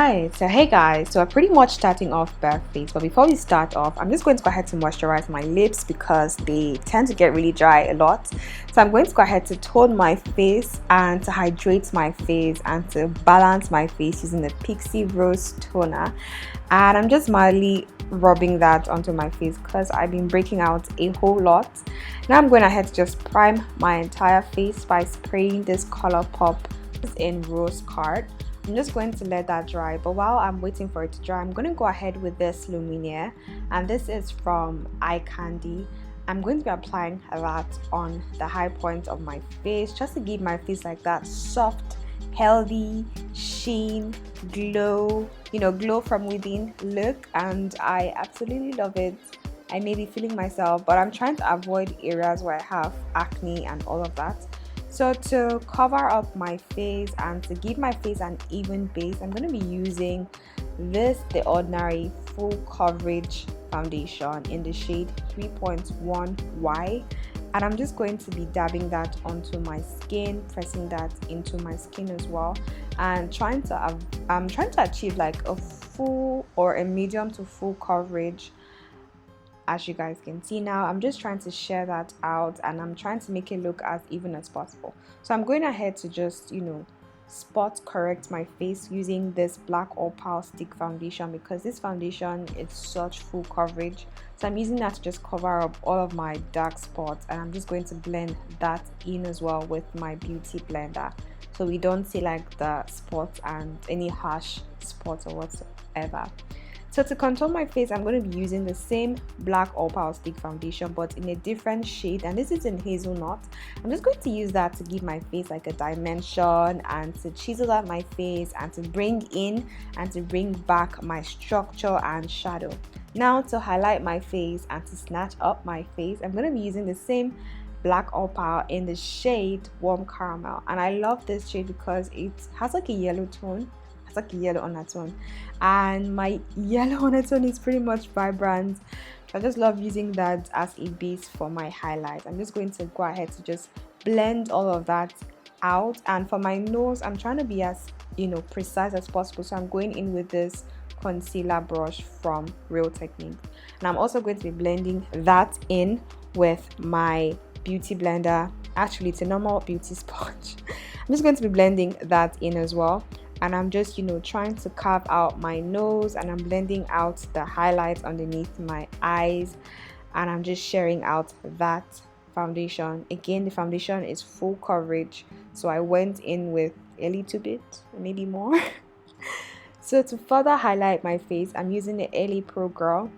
Alright, so hey guys, so we're pretty much starting off bare face, but before we start off, I'm just going to go ahead to moisturize my lips because they tend to get really dry a lot. So I'm going to go ahead to tone my face and to hydrate my face and to balance my face using the Pixie Rose toner, and I'm just mildly rubbing that onto my face because I've been breaking out a whole lot. Now I'm going ahead to just prime my entire face by spraying this Colourpop in Rose Card. I'm just going to let that dry, but while I'm waiting for it to dry, I'm going to go ahead with this Luminaire, and this is from Eye Candy. I'm going to be applying that on the high point of my face just to give my face like that soft, healthy sheen, glow, glow from within look, and I absolutely love it. I may be feeling myself, but I'm trying to avoid areas where I have acne and all of that. So to cover up my face and to give my face an even base, I'm going to be using The Ordinary Full Coverage Foundation in the shade 3.1Y, and I'm just going to be dabbing that onto my skin, pressing that into my skin as well, and I'm trying to achieve like a full or a medium to full coverage. As you guys can see now, I'm just trying to share that out and I'm trying to make it look as even as possible. So I'm going ahead to just, spot correct my face using this Blackopal stick foundation because this foundation is such full coverage. So I'm using that to just cover up all of my dark spots, and I'm just going to blend that in as well with my beauty blender so we don't see like the spots and any harsh spots or whatsoever. So to contour my face, I'm going to be using the same Blackopal stick foundation but in a different shade, and this is in Hazelnut. I'm just going to use that to give my face like a dimension and to chisel out my face and to bring in and to bring back my structure and shadow. Now to highlight my face and to snatch up my face, I'm going to be using the same Blackopal in the shade Warm Caramel, and I love this shade because it has like a yellow tone. Like a yellow undertone, and my yellow undertone is pretty much vibrant. I just love using that as a base for my highlight. I'm just going to go ahead to just blend all of that out, and for my nose I'm trying to be as precise as possible, so I'm going in with this concealer brush from Real Techniques, and I'm also going to be blending that in with my beauty blender. Actually, it's a normal beauty sponge. I'm just going to be blending that in as well, and I'm just trying to carve out my nose, and I'm blending out the highlights underneath my eyes, and I'm just sharing out that foundation. Again, the foundation is full coverage, so I went in with a little bit, maybe more. So to further highlight my face, I'm using the LA Pro Girl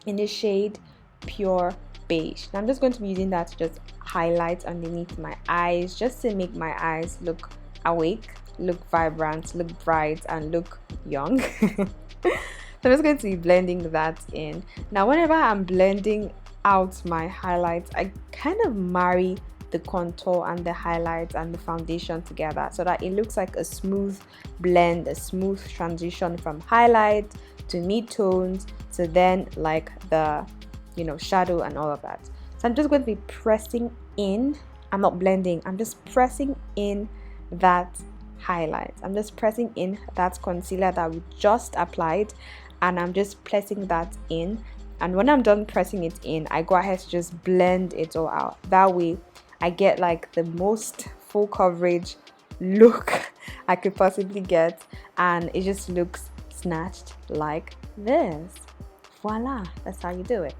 in the shade Pure Beige. Now I'm just going to be using that to just highlight underneath my eyes, just to make my eyes look awake, look vibrant, look bright, and look young. So I'm just going to be blending that in. Now whenever I'm blending out my highlights, I kind of marry the contour and the highlights and the foundation together so that it looks like a smooth blend, a smooth transition from highlight to mid-tones to then like the shadow and all of that. So I'm just going to be pressing in. I'm not blending, I'm just pressing in that highlights. I'm just pressing in that concealer that we just applied, and I'm just pressing that in, and when I'm done pressing it in, I go ahead to just blend it all out. That way I get like the most full coverage look I could possibly get, and it just looks snatched like this. Voila, that's how you do it.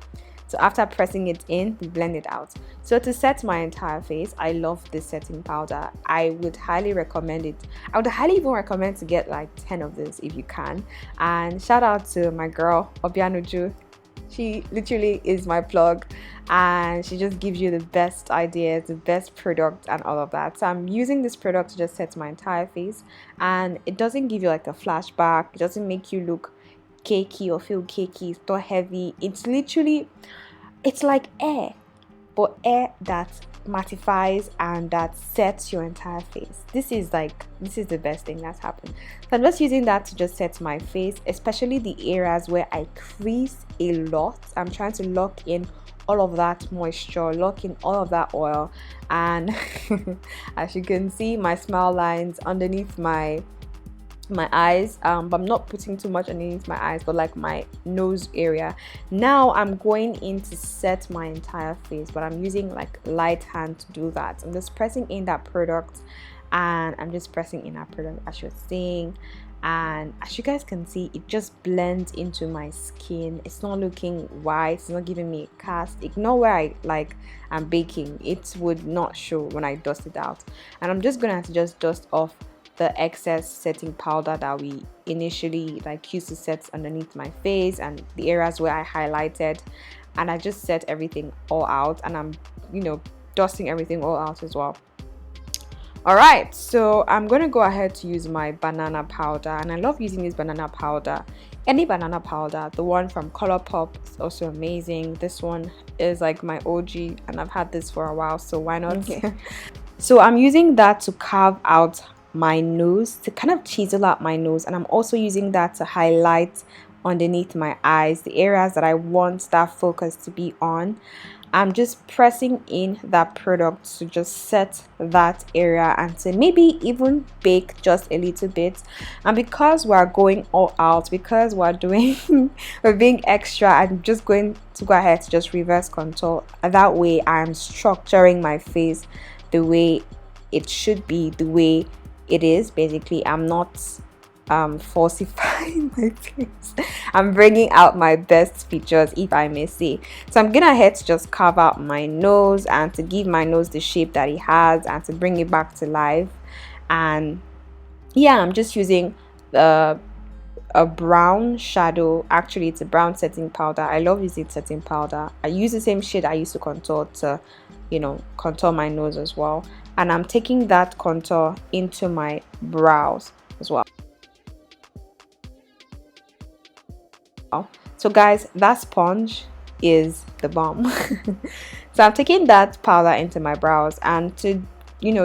So after pressing it in, we blend it out. So to set my entire face, I love this setting powder. I would highly recommend it. I would highly even recommend to get like 10 of this if you can. And shout out to my girl, Obianuju. She literally is my plug, and she just gives you the best ideas, the best product and all of that. So I'm using this product to just set my entire face, and it doesn't give you like a flashback. It doesn't make you look cakey or feel cakey. It's not heavy. It's literally, it's like air, but air that mattifies and that sets your entire face. This is the best thing that's happened. So I'm just using that to just set my face, especially the areas where I crease a lot. I'm trying to lock in all of that moisture, lock in all of that oil, and as you can see, my smile lines underneath my my eyes, but I'm not putting too much underneath my eyes, but like my nose area. Now I'm going in to set my entire face, but I'm using like light hand to do that. I'm just pressing in that product, and I'm just pressing in that product as you're seeing, and as you guys can see, it just blends into my skin. It's not looking white, it's not giving me a cast. Ignore where I'm baking, it would not show when I dust it out. And I'm just gonna have to just dust off the excess setting powder that we initially like used to set underneath my face and the areas where I highlighted, and I just set everything all out, and I'm dusting everything all out as well. Alright, so I'm going to go ahead to use my banana powder, and I love using this banana powder. Any banana powder, the one from Colourpop is also amazing. This one is like my OG, and I've had this for a while, so why not? Okay. So I'm using that to carve out my nose, to kind of chisel out my nose, and I'm also using that to highlight underneath my eyes, the areas that I want that focus to be on. I'm just pressing in that product to just set that area and to maybe even bake just a little bit. And because we're going all out, because we're being extra, I'm just going to go ahead to just reverse contour. That way I'm structuring my face the way it should be, the way it is. Basically, I'm not falsifying my face. I'm bringing out my best features, if I may say. So I'm gonna head to just carve out my nose and to give my nose the shape that it has and to bring it back to life. And yeah, I'm just using a brown shadow. Actually, it's a brown setting powder. I love using setting powder. I use the same shade I used to contour to contour my nose as well, and I'm taking that contour into my brows as well. So guys, that sponge is the bomb. So I'm taking that powder into my brows, and to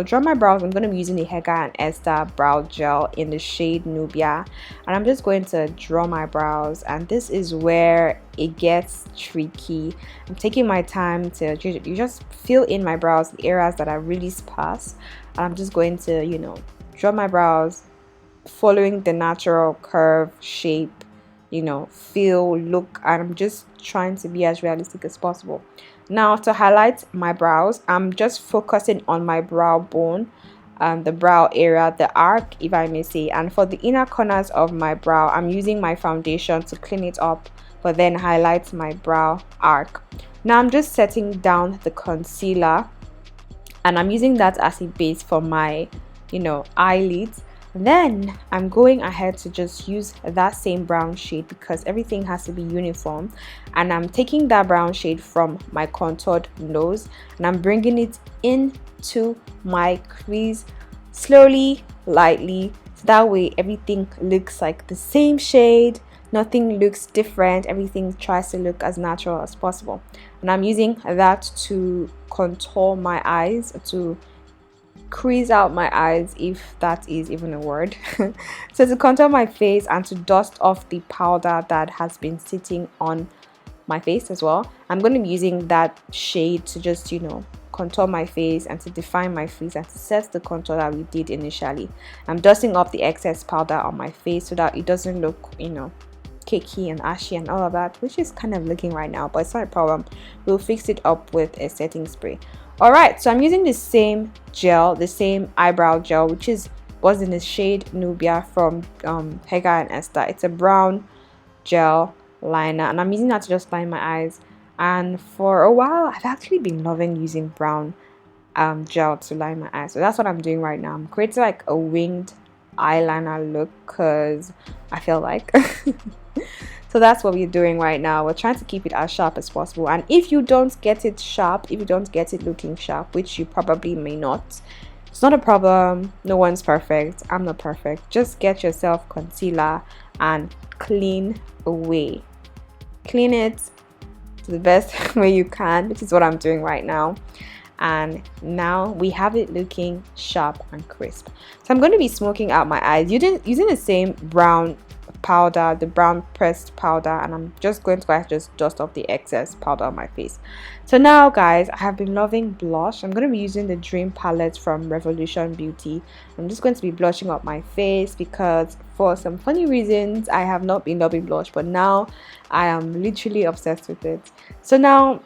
draw my brows, I'm going to be using the Hegaiandesther brow gel in the shade Nubia, and I'm just going to draw my brows, and this is where it gets tricky. I'm taking my time to just fill in my brows, the areas that are really sparse, and I'm just going to draw my brows following the natural curve shape, feel, look, and I'm just trying to be as realistic as possible. Now to highlight my brows, I'm just focusing on my brow bone, the brow area, the arc, if I may say, and for the inner corners of my brow, I'm using my foundation to clean it up, but then highlight my brow arc. Now I'm just setting down the concealer, and I'm using that as a base for my eyelids. Then I'm going ahead to just use that same brown shade, because everything has to be uniform, and I'm taking that brown shade from my contoured nose and I'm bringing it into my crease slowly, lightly, so that way everything looks like the same shade, nothing looks different, everything tries to look as natural as possible. And I'm using that to contour my eyes, to crease out my eyes, if that is even a word. So to contour my face and to dust off the powder that has been sitting on my face as well, I'm going to be using that shade to just contour my face and to define my face and to set the contour that we did initially. I'm dusting off the excess powder on my face so that it doesn't look cakey and ashy and all of that, which is kind of looking right now, but it's not a problem. We'll fix it up with a setting spray. Alright, so I'm using the same gel, the same eyebrow gel, which was in the shade Nubia from Hegaiandesther. It's a brown gel liner, and I'm using that to just line my eyes. And for a while, I've actually been loving using brown gel to line my eyes. So that's what I'm doing right now. I'm creating like a winged eyeliner look because I feel like. So that's what we're doing right now. We're trying to keep it as sharp as possible. And if you don't get it sharp, if you don't get it looking sharp, which you probably may not, it's not a problem. No one's perfect. I'm not perfect. Just get yourself concealer and clean away. Clean it to the best way you can, which is what I'm doing right now. And now we have it looking sharp and crisp. So I'm going to be smoking out my eyes using the same brown powder, the brown pressed powder, and I'm just going to go ahead and just dust off the excess powder on my face. So now guys, I have been loving blush. I'm going to be using the Dream palette from Revolutionbeauty. I'm just going to be blushing up my face because for some funny reasons I have not been loving blush, but now I am literally obsessed with it. So now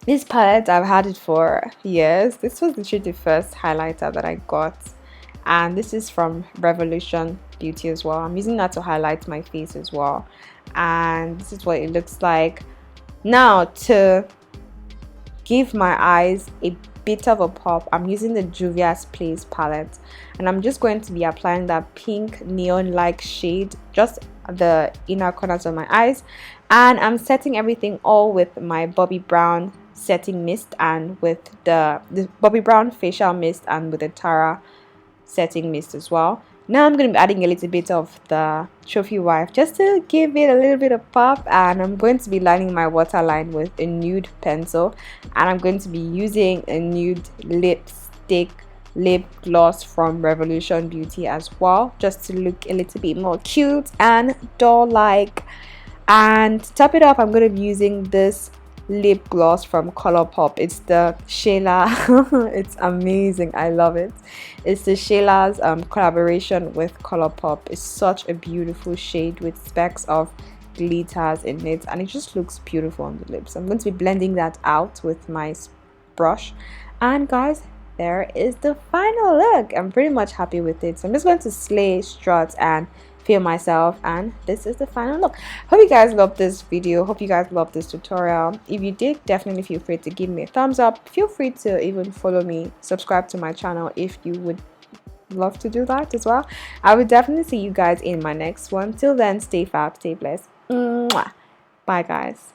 this palette, I've had it for years. This was literally the first highlighter that I got, and this is from Revolutionbeauty as well. I'm using that to highlight my face as well, and this is what it looks like. Now to give my eyes a bit of a pop, I'm using the Juviasplace palette, and I'm just going to be applying that pink neon like shade just at the inner corners of my eyes, and I'm setting everything all with my Bobbi Brown setting mist and with the Bobbi Brown facial mist and with the Tara setting mist as well. Now I'm going to be adding a little bit of the Trophy Wife just to give it a little bit of pop, and I'm going to be lining my waterline with a nude pencil, and I'm going to be using a nude lipstick lip gloss from Revolutionbeauty as well, just to look a little bit more cute and doll like. And to top it off, I'm going to be using this lip gloss from Colourpop. It's the Shayla. It's amazing. I love it. It's the Shayla's collaboration with Colourpop. It's such a beautiful shade with specks of glitters in it, and it just looks beautiful on the lips. I'm going to be blending that out with my brush, and guys, there is the final look. I'm pretty much happy with it, so I'm just going to slay, strut, and feel myself, and this is the final look. Hope you guys loved this video. Hope you guys loved this tutorial. If you did, definitely feel free to give me a thumbs up. Feel free to even follow me, subscribe to my channel if you would love to do that as well. I will definitely see you guys in my next one. Till then, stay fab, stay blessed. Mwah. Bye guys.